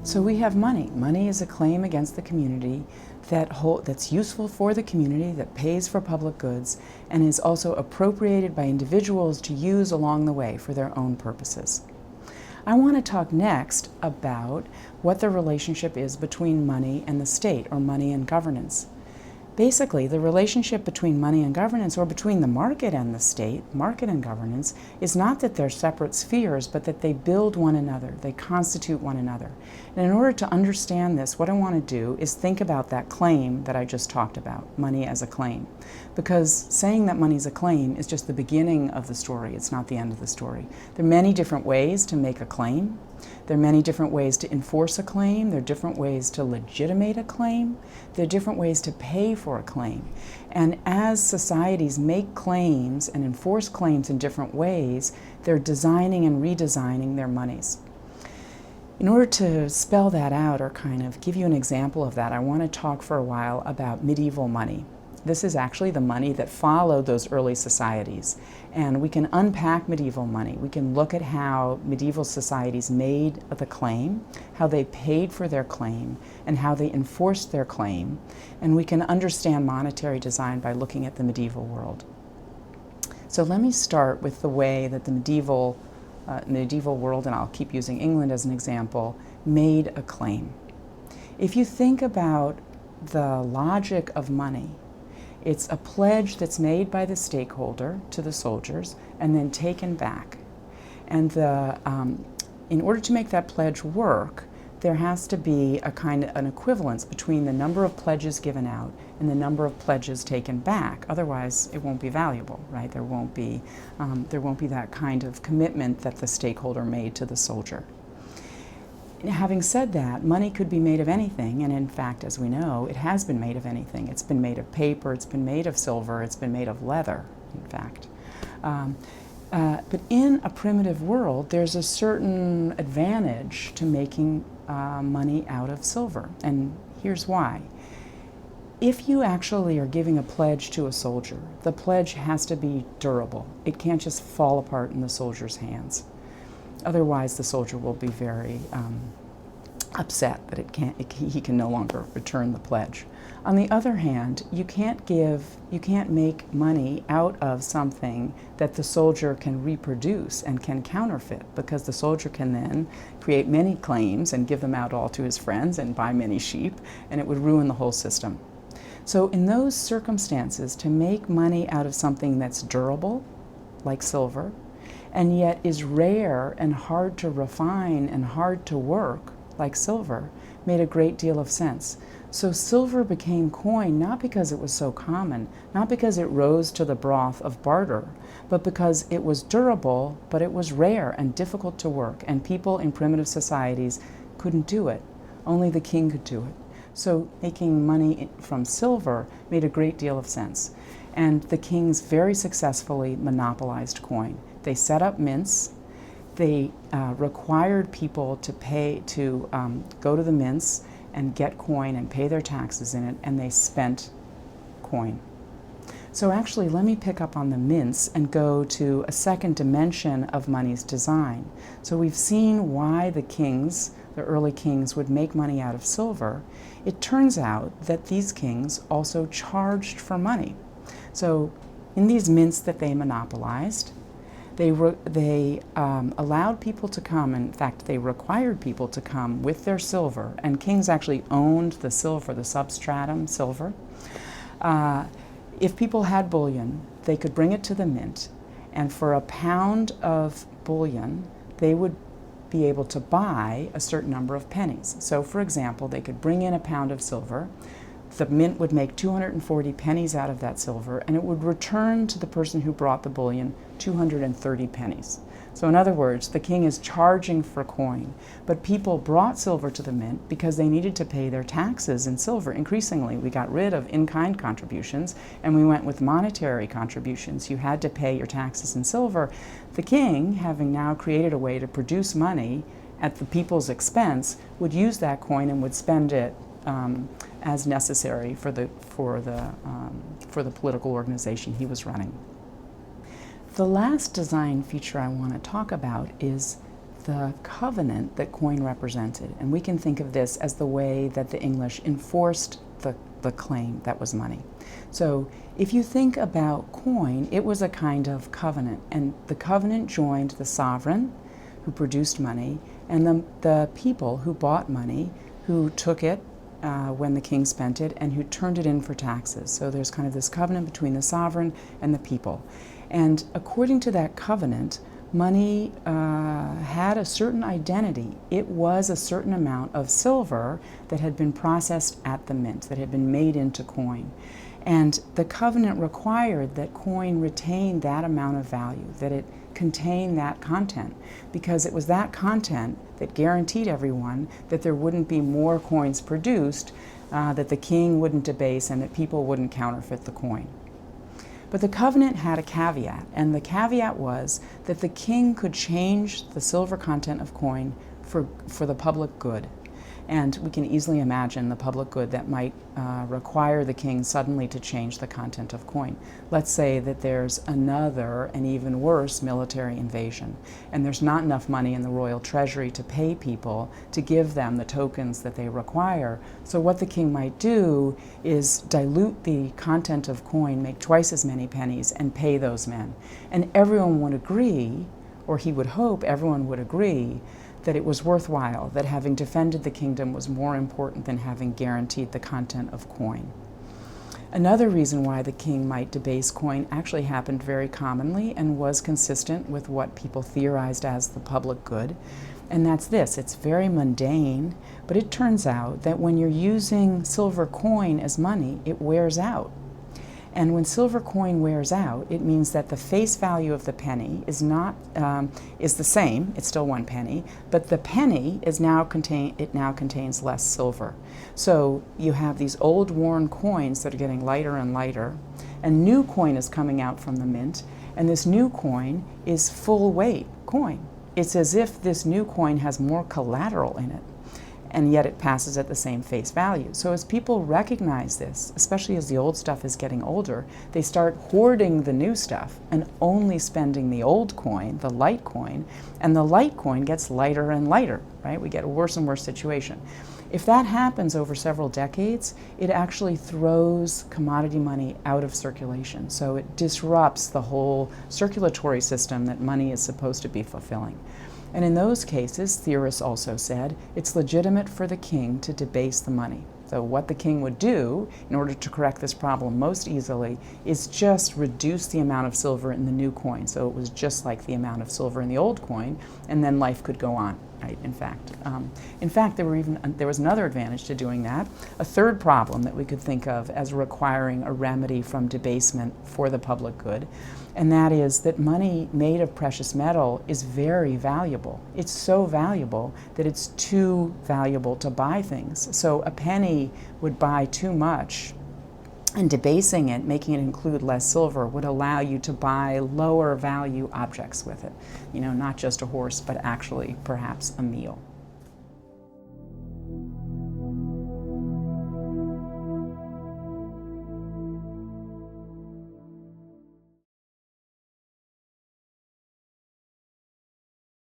So we have money. Money is a claim against the community that's useful for the community, that pays for public goods, and is also appropriated by individuals to use along the way for their own purposes. I want to talk next about what the relationship is between money and the state, or money and governance. Basically, the relationship between money and governance, or between the market and the state, market and governance, is not that they're separate spheres, but that they build one another, they constitute one another. And in order to understand this, what I want to do is think about that claim that I just talked about, money as a claim. Because saying that money is a claim is just the beginning of the story, it's not the end of the story. There are many different ways to make a claim. There are many different ways to enforce a claim. There are different ways to legitimate a claim. There are different ways to pay for a claim. And as societies make claims and enforce claims in different ways, they're designing and redesigning their monies. In order to spell that out, or kind of give you an example of that, I want to talk for a while about medieval money. This is actually the money that followed those early societies. And we can unpack medieval money. We can look at how medieval societies made the claim, how they paid for their claim, and how they enforced their claim. And we can understand monetary design by looking at the medieval world. So let me start with the way that the medieval world, and I'll keep using England as an example, made a claim. If you think about the logic of money, it's a pledge that's made by the stakeholder to the soldiers and then taken back. And in order to make that pledge work, there has to be an equivalence between the number of pledges given out and the number of pledges taken back. Otherwise, it won't be valuable, right? There won't be that kind of commitment that the stakeholder made to the soldier. Having said that, money could be made of anything, and in fact, as we know, it has been made of anything. It's been made of paper, it's been made of silver, it's been made of leather, in fact. But in a primitive world, there's a certain advantage to making money out of silver, and here's why. If you actually are giving a pledge to a soldier, the pledge has to be durable. It can't just fall apart in the soldier's hands. Otherwise, the soldier will be very upset that he can no longer return the pledge. On the other hand, you can't make money out of something that the soldier can reproduce and can counterfeit, because the soldier can then create many claims and give them out all to his friends and buy many sheep, and it would ruin the whole system. So in those circumstances, to make money out of something that's durable, like silver, and yet is rare and hard to refine and hard to work, like silver, made a great deal of sense. So silver became coin not because it was so common, not because it rose to the broth of barter, but because it was durable, but it was rare and difficult to work, and people in primitive societies couldn't do it. Only the king could do it. So making money from silver made a great deal of sense. And the kings very successfully monopolized coin. They set up mints. They required people to go to the mints and get coin and pay their taxes in it, and they spent coin. So actually, let me pick up on the mints and go to a second dimension of money's design. So we've seen why the kings, the early kings, would make money out of silver. It turns out that these kings also charged for money. So in these mints that they monopolized, they allowed people to come. In fact, they required people to come with their silver, and kings actually owned the silver, the substratum silver. If people had bullion, they could bring it to the mint, and for a pound of bullion, they would be able to buy a certain number of pennies. So, for example, they could bring in a pound of silver. The mint would make 240 pennies out of that silver, and it would return to the person who brought the bullion 230 pennies. So in other words, the king is charging for coin, but people brought silver to the mint because they needed to pay their taxes in silver. Increasingly, we got rid of in-kind contributions, and we went with monetary contributions. You had to pay your taxes in silver. The king, having now created a way to produce money at the people's expense, would use that coin and would spend it as necessary for the political organization he was running. The last design feature I want to talk about is the covenant that coin represented. And we can think of this as the way that the English enforced the claim that was money. So if you think about coin, it was a kind of covenant, and the covenant joined the sovereign, who produced money, and the people who bought money, who took it when the king spent it, and who turned it in for taxes. So there's kind of this covenant between the sovereign and the people. And according to that covenant, money had a certain identity. It was a certain amount of silver that had been processed at the mint, that had been made into coin. And the covenant required that coin retain that amount of value, that it contain that content, because it was that content that guaranteed everyone that there wouldn't be more coins produced, that the king wouldn't debase, and that people wouldn't counterfeit the coin. But the covenant had a caveat, and the caveat was that the king could change the silver content of coin for the public good. And we can easily imagine the public good that might require the king suddenly to change the content of coin. Let's say that there's another and even worse military invasion, and there's not enough money in the royal treasury to pay people to give them the tokens that they require. So what the king might do is dilute the content of coin, make twice as many pennies, and pay those men. And everyone would agree, or he would hope everyone would agree, that it was worthwhile, that having defended the kingdom was more important than having guaranteed the content of coin. Another reason why the king might debase coin actually happened very commonly and was consistent with what people theorized as the public good. And that's this: it's very mundane, but it turns out that when you're using silver coin as money, it wears out. And when silver coin wears out, it means that the face value of the penny is the same. It's still 1 penny, but the penny now contains less silver. So you have these old worn coins that are getting lighter and lighter, and new coin is coming out from the mint, and this new coin is full weight coin. It's as if this new coin has more collateral in it, and yet it passes at the same face value. So as people recognize this, especially as the old stuff is getting older, they start hoarding the new stuff and only spending the old coin, the light coin, and the light coin gets lighter and lighter, right? We get a worse and worse situation. If that happens over several decades, it actually throws commodity money out of circulation. So it disrupts the whole circulatory system that money is supposed to be fulfilling. And in those cases, theorists also said, it's legitimate for the king to debase the money. So what the king would do in order to correct this problem most easily is just reduce the amount of silver in the new coin. So it was just like the amount of silver in the old coin, and then life could go on, right? In fact, there was another advantage to doing that, a third problem that we could think of as requiring a remedy from debasement for the public good. And that is that money made of precious metal is very valuable. It's so valuable that it's too valuable to buy things. So a penny would buy too much, and debasing it, making it include less silver, would allow you to buy lower value objects with it. You know, not just a horse, but actually perhaps a meal.